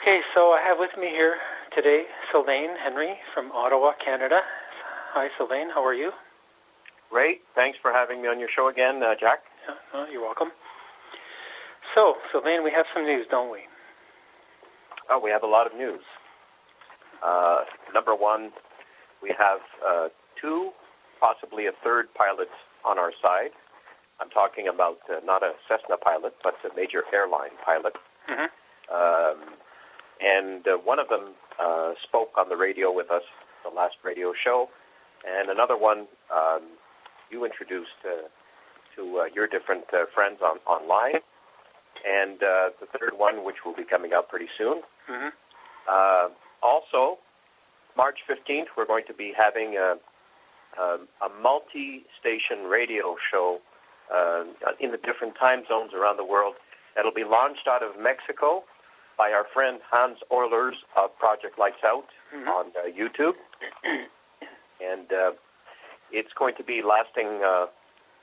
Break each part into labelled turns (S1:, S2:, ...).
S1: Okay, so I have with me here today Sylvain Henry from Ottawa, Canada. Hi, Sylvain. How are you?
S2: Great. Thanks for having me on your show again, Jack.
S1: You're welcome. So, Sylvain, we have some news, don't we?
S2: Oh, we have a lot of news. Number one, we have two, possibly a third pilot on our side. I'm talking about not a Cessna pilot, but a major airline pilot.
S1: Mm-hmm.
S2: And one of them spoke on the radio with us, the last radio show, and another one you introduced to your different friends online, and the third one, which will be coming out pretty soon.
S1: Mm-hmm.
S2: Also, March 15th, we're going to be having a multi-station radio show in the different time zones around the world. That'll be launched out of Mexico by our friend Hans Oehlers of Project Lights Out on YouTube. And it's going to be lasting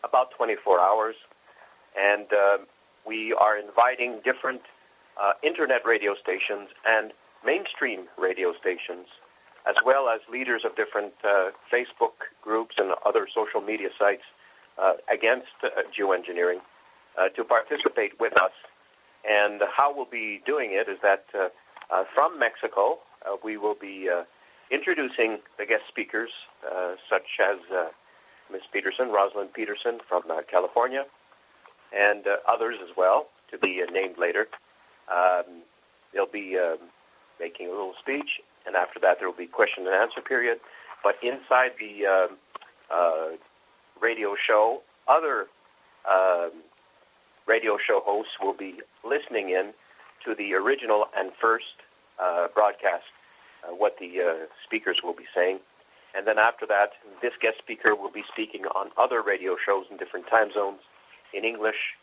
S2: about 24 hours. And we are inviting different internet radio stations and mainstream radio stations, as well as leaders of different Facebook groups and other social media sites against geoengineering to participate with us. And how we'll be doing it is that from Mexico, we will be introducing the guest speakers, such as Ms. Peterson, Rosalind Peterson from California, and others as well, to be named later. They'll be making a little speech, and after that there will be question and answer period. But inside the radio show, other radio show hosts will be listening in to the original and first broadcast, what the speakers will be saying. And then after that, this guest speaker will be speaking on other radio shows in different time zones in English,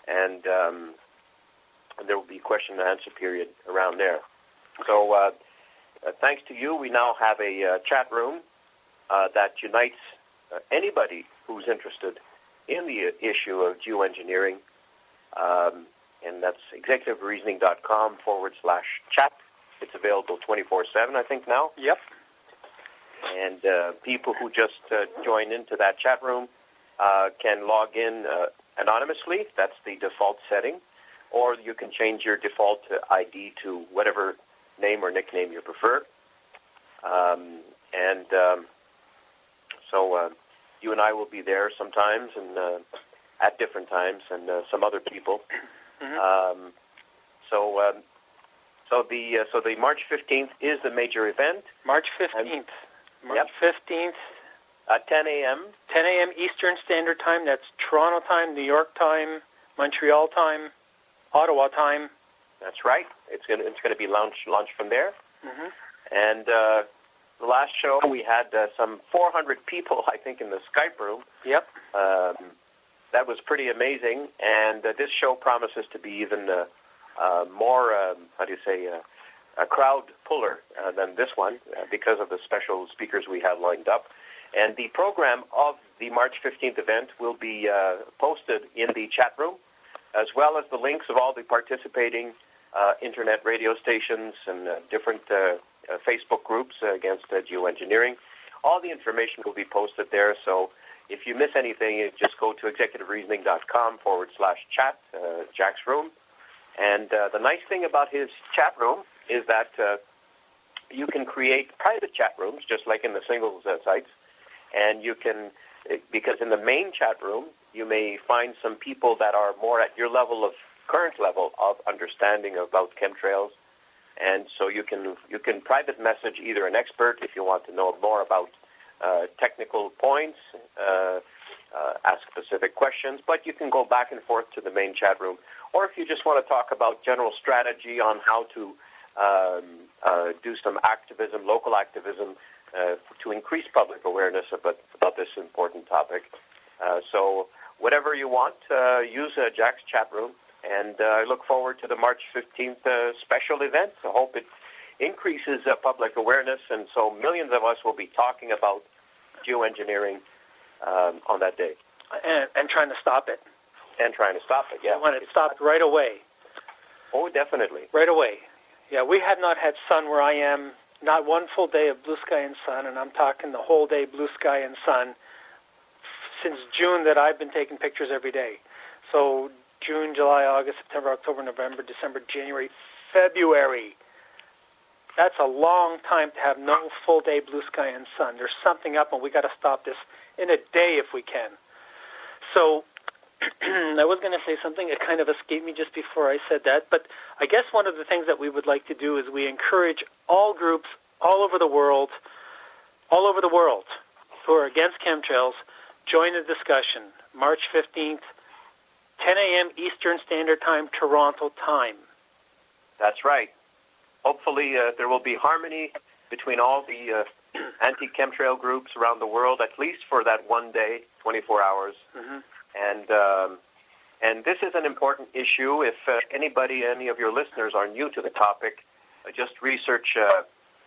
S2: and there will be question and answer period around there. So thanks to you, we now have a chat room that unites anybody who's interested in the issue of geoengineering, and that's executivereasoning.com/chat. It's available 24/7, I think, now.
S1: Yep.
S2: And people who just join into that chat room can log in anonymously. That's the default setting. Or you can change your default ID to whatever name or nickname you prefer. So you and I will be there sometimes and at different times, and some other people. Mm-hmm. So the March 15th is the major event.
S1: March 15th. March 15th.
S2: At 10 a.m.
S1: 10 a.m. Eastern Standard Time. That's Toronto time, New York time, Montreal time, Ottawa time.
S2: That's right. It's going to be launched from there.
S1: Mm-hmm.
S2: And the last show, we had some 400 people, I think, in the Skype room.
S1: Yep.
S2: That was pretty amazing. And this show promises to be even more, a crowd puller than this one because of the special speakers we have lined up. And the program of the March 15th event will be posted in the chat room, as well as the links of all the participating internet radio stations and different Facebook groups against geoengineering. All the information will be posted there, so if you miss anything, you just go to executivereasoning.com/chat, Jack's room. And the nice thing about his chat room is that you can create private chat rooms, just like in the singles sites, and you can, because in the main chat room, you may find some people that are more at your current level of understanding about chemtrails, and so you can private message either an expert if you want to know more about technical points, ask specific questions, but you can go back and forth to the main chat room. Or if you just want to talk about general strategy on how to do some activism, local activism, to increase public awareness about this important topic. So whatever you want, use Jack's chat room. And I look forward to the March 15th special event. I hope it increases public awareness, and so millions of us will be talking about geoengineering on that day.
S1: And trying to stop it.
S2: And trying to stop it, yeah.
S1: I want it stopped right away.
S2: Oh, definitely.
S1: Right away. Yeah, we have not had sun where I am, not one full day of blue sky and sun, and I'm talking the whole day blue sky and sun since June that I've been taking pictures every day. So June, July, August, September, October, November, December, January, February. That's a long time to have no full day blue sky and sun. There's something up, and we got to stop this in a day if we can. So I was going to say something. It kind of escaped me just before I said that. But I guess one of the things that we would like to do is we encourage all groups all over the world who are against chemtrails, join the discussion. March 15th, 10 a.m. Eastern Standard Time, Toronto time.
S2: That's right. Hopefully there will be harmony between all the anti-chemtrail groups around the world, at least for that one day, 24 hours.
S1: Mm-hmm.
S2: And this is an important issue. If any of your listeners are new to the topic, just research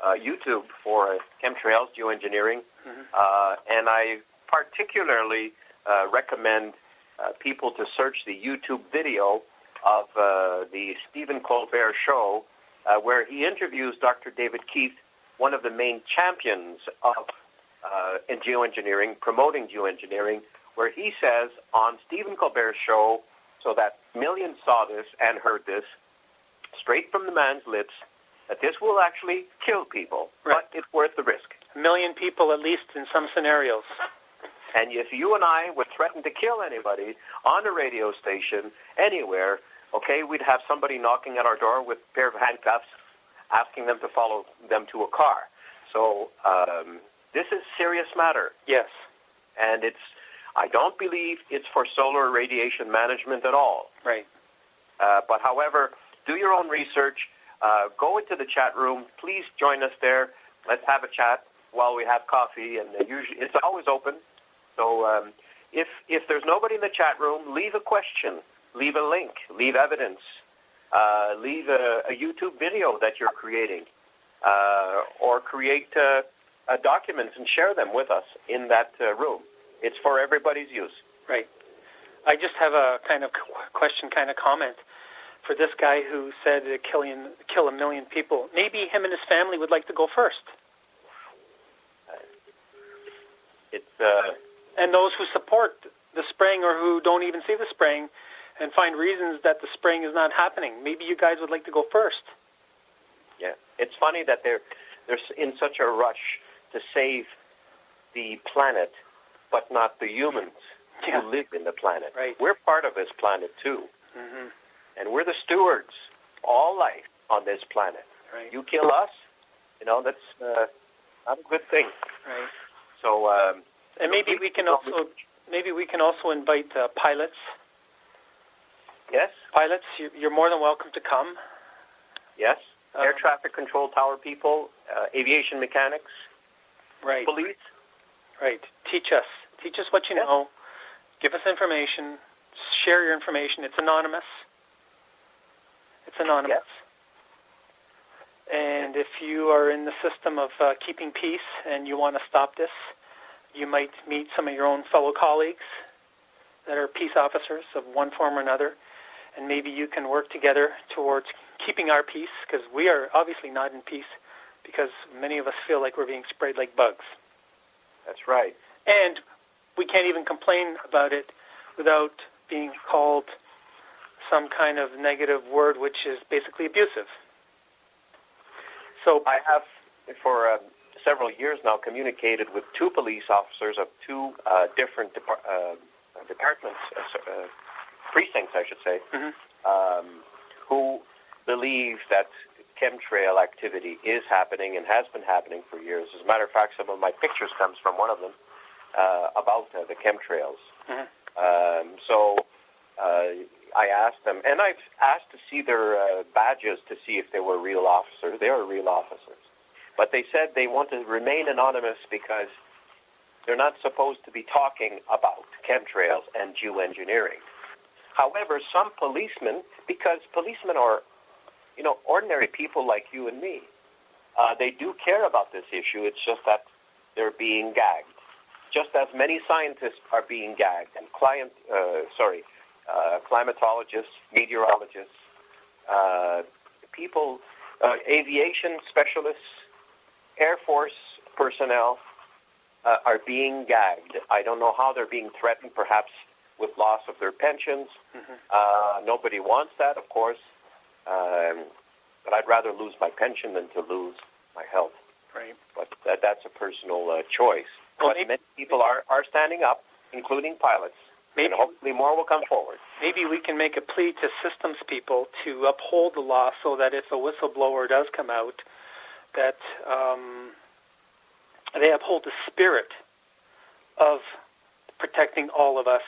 S2: YouTube for chemtrails, geoengineering.
S1: Mm-hmm.
S2: And I particularly recommend people to search the YouTube video of the Stephen Colbert show, where he interviews Dr. David Keith, one of the main champions of in geoengineering, promoting geoengineering, where he says on Stephen Colbert's show, so that millions saw this and heard this straight from the man's lips, that this will actually kill people,
S1: right,
S2: but it's worth the risk.
S1: 1 million people at least in some scenarios.
S2: And if you and I would threaten to kill anybody on a radio station, anywhere, okay, we'd have somebody knocking at our door with a pair of handcuffs, asking them to follow them to a car. So this is a serious matter.
S1: Yes.
S2: And I don't believe it's for solar radiation management at all.
S1: Right.
S2: But however, do your own research. Go into the chat room. Please join us there. Let's have a chat while we have coffee. And usually it's always open. So if there's nobody in the chat room, leave a question, leave a link, leave evidence, leave a YouTube video that you're creating, or create documents and share them with us in that room. It's for everybody's use.
S1: Right. I just have a kind of question, kind of comment for this guy who said kill 1 million people. Maybe him and his family would like to go first. And those who support the spraying or who don't even see the spraying and find reasons that the spraying is not happening. Maybe you guys would like to go first.
S2: Yeah. It's funny that they're in such a rush to save the planet, but not the humans who live in the planet.
S1: Right.
S2: We're part of this planet, too.
S1: Mm-hmm.
S2: And we're the stewards, all life on this planet.
S1: Right.
S2: You kill us, that's not a good thing.
S1: Right.
S2: So,
S1: and maybe we can also invite pilots.
S2: Yes.
S1: Pilots, you're more than welcome to come.
S2: Yes. Air traffic control tower people, aviation mechanics.
S1: Right.
S2: Police.
S1: Right. Teach us what you know. Give us information. Share your information. It's anonymous.
S2: Yes.
S1: And if you are in the system of keeping peace and you want to stop this, you might meet some of your own fellow colleagues that are peace officers of one form or another, and maybe you can work together towards keeping our peace, because we are obviously not in peace, because many of us feel like we're being sprayed like bugs.
S2: That's right.
S1: And we can't even complain about it without being called some kind of negative word, which is basically abusive. So
S2: I have, for several years now, communicated with 2 police officers of 2 different departments, precincts, I should say,
S1: mm-hmm.
S2: Who believe that chemtrail activity is happening and has been happening for years. As a matter of fact, some of my pictures comes from one of them about the chemtrails.
S1: Mm-hmm.
S2: So I asked them, and I've asked to see their badges to see if they were real officers. They are real officers. But they said they want to remain anonymous because they're not supposed to be talking about chemtrails and geoengineering. However, some policemen, because policemen are, ordinary people like you and me, they do care about this issue. It's just that they're being gagged. Just as many scientists are being gagged, and climatologists, meteorologists, people aviation specialists, Air Force personnel are being gagged. I don't know how they're being threatened, perhaps with loss of their pensions. Nobody wants that, of course. But I'd rather lose my pension than to lose my health.
S1: Right.
S2: But that's a personal choice. Well, but many people are standing up, including pilots. And hopefully more will come forward.
S1: Maybe we can make a plea to systems people to uphold the law so that if a whistleblower does come out, that they uphold the spirit of protecting all of us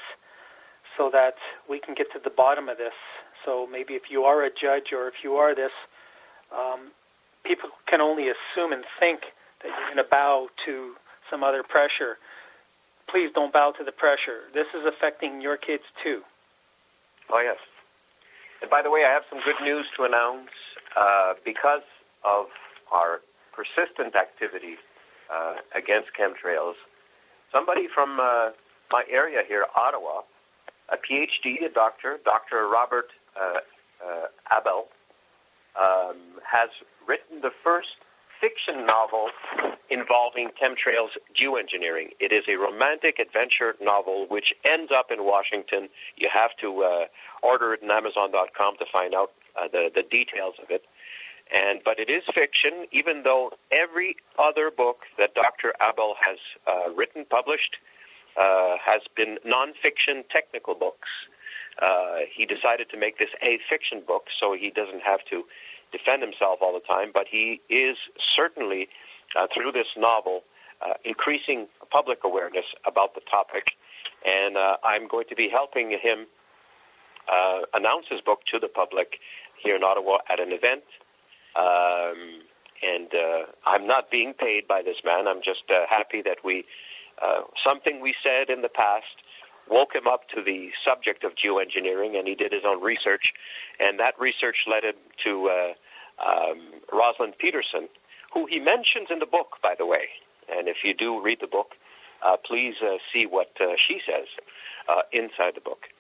S1: so that we can get to the bottom of this. So maybe if you are a judge or if you are this, people can only assume and think that you're going to bow to some other pressure. Please don't bow to the pressure. This is affecting your kids too.
S2: Oh, yes. And by the way, I have some good news to announce. Because of our persistent activity against chemtrails, somebody from my area here, Ottawa, a PhD, a doctor, Dr. Robert Abel, has written the first fiction novel involving chemtrails geoengineering. It is a romantic adventure novel which ends up in Washington. You have to order it on Amazon.com to find out the details of it. But it is fiction, even though every other book that Dr. Abel has written, published, has been nonfiction technical books. He decided to make this a fiction book so he doesn't have to defend himself all the time, but he is certainly, through this novel, increasing public awareness about the topic, and I'm going to be helping him announce his book to the public here in Ottawa at an event, and I'm not being paid by this man. I'm just happy that something we said in the past woke him up to the subject of geoengineering, and he did his own research, and that research led him to Rosalind Peterson, who he mentions in the book, by the way. And if you do read the book, please see what she says inside the book.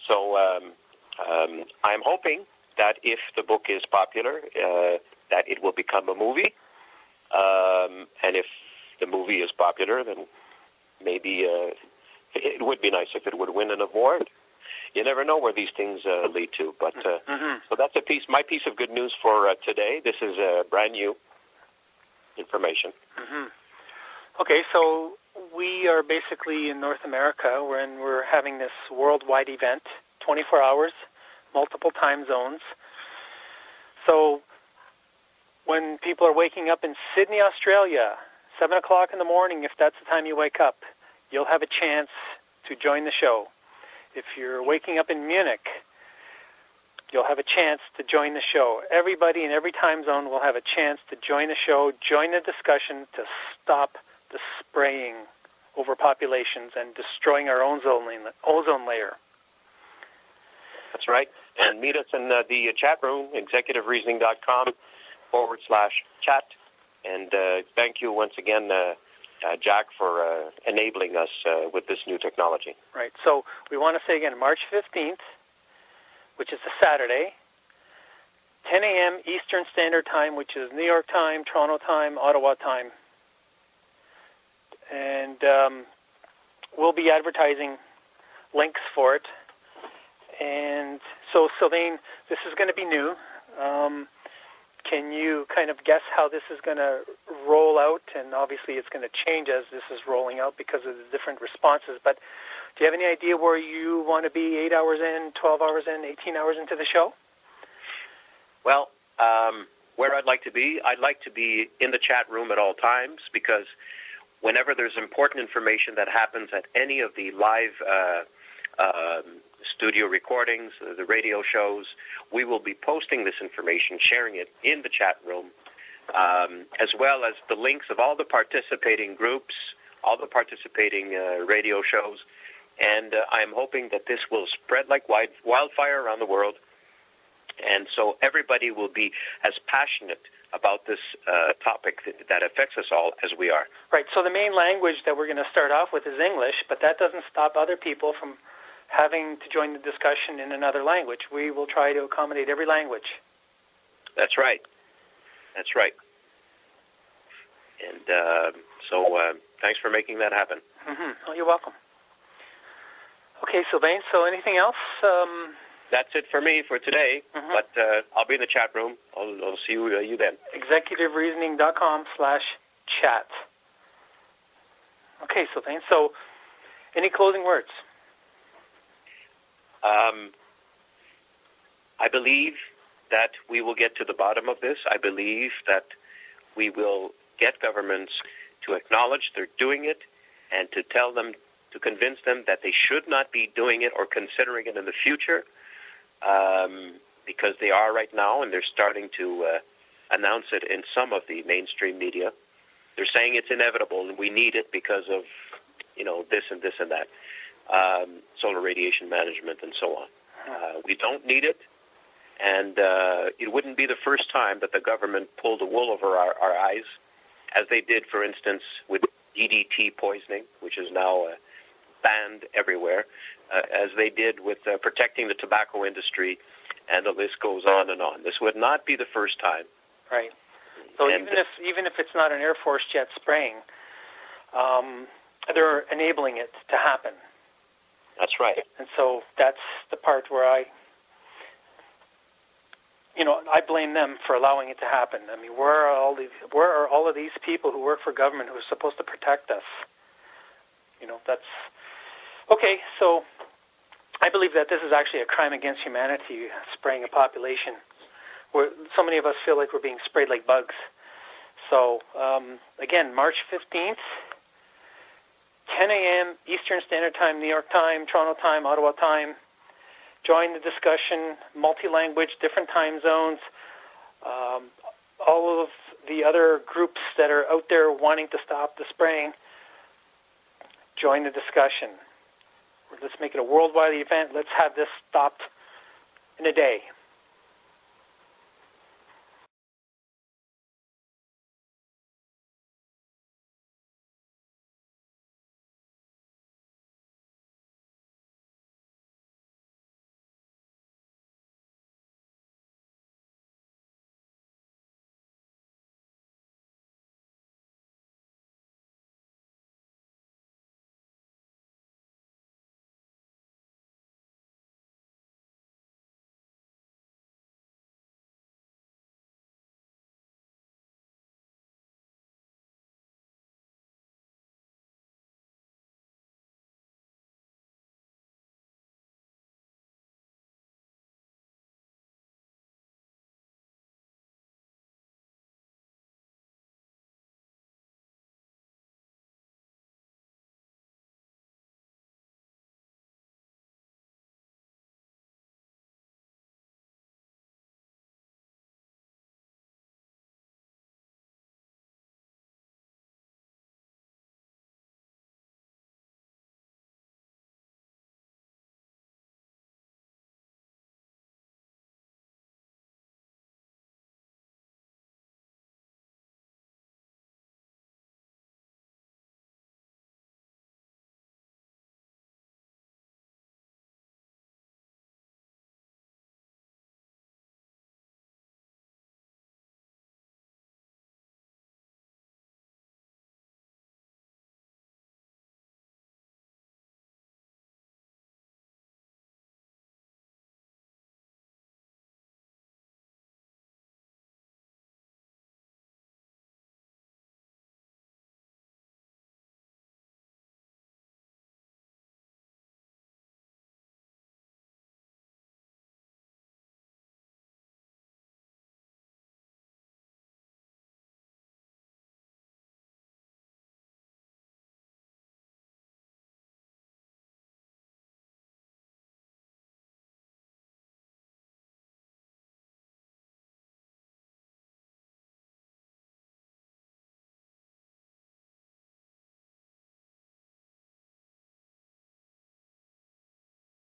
S2: So I'm hoping that if the book is popular, that it will become a movie, and if the movie is popular, then maybe it would be nice if it would win an award. You never know where these things lead to. But so that's my piece of good news for today. This is brand new information.
S1: Okay, so we are basically in North America when we're having this worldwide event, 24 hours, multiple time zones. So when people are waking up in Sydney, Australia, 7 o'clock in the morning, if that's the time you wake up, you'll have a chance to join the show. If you're waking up in Munich, you'll have a chance to join the show. Everybody in every time zone will have a chance to join the show, join the discussion to stop the spraying over populations and destroying our ozone layer.
S2: That's right. And meet us in the chat room, executivereasoning.com/chat. And thank you once again, Jack, for enabling us with this new technology.
S1: Right. So we want to say again, March 15th, which is a Saturday, 10 a.m. Eastern Standard Time, which is New York time, Toronto time, Ottawa time. And we'll be advertising links for it. And so, Sylvain, this is going to be new. Can you kind of guess how this is going to roll out? And obviously it's going to change as this is rolling out because of the different responses. But do you have any idea where you want to be 8 hours in, 12 hours in, 18 hours into the show?
S2: Well, where I'd like to be in the chat room at all times, because whenever there's important information that happens at any of the live studio recordings, the radio shows, we will be posting this information, sharing it in the chat room, as well as the links of all the participating groups, all the participating radio shows, and I'm hoping that this will spread like wildfire around the world, and so everybody will be as passionate about this topic that affects us all as we are.
S1: Right, so the main language that we're going to start off with is English, but that doesn't stop other people from having to join the discussion in another language. We will try to accommodate every language.
S2: That's right. That's right. And so thanks for making that happen.
S1: Mm-hmm. Oh, you're welcome. Okay, Sylvain, so anything else?
S2: That's it for me for today, but I'll be in the chat room. I'll see you then.
S1: executivereasoning.com/chat. Okay, Sylvain, so any closing words?
S2: I believe that we will get to the bottom of this. I believe that we will get governments to acknowledge they're doing it and to tell them, to convince them that they should not be doing it or considering it in the future, because they are right now, and they're starting to announce it in some of the mainstream media. They're saying it's inevitable and we need it because of, this and this and that, solar radiation management and so on. We don't need it, and it wouldn't be the first time that the government pulled the wool over our eyes, as they did, for instance, with DDT poisoning, which is now banned everywhere, as they did with protecting the tobacco industry, and the list goes on and on. This would not be the first time.
S1: Right. So even if it's not an Air Force jet spraying, they're enabling it to happen.
S2: That's right.
S1: And so that's the part where I blame them for allowing it to happen. I mean, where are all of these people who work for government who are supposed to protect us? That's okay. So I believe that this is actually a crime against humanity, spraying a population where so many of us feel like we're being sprayed like bugs. So again, March 15th, 10 a.m. Eastern Standard Time, New York time, Toronto time, Ottawa time. Join the discussion, multi-language, different time zones, all of the other groups that are out there wanting to stop the spraying. Join the discussion. Let's make it a worldwide event. Let's have this stopped in a day.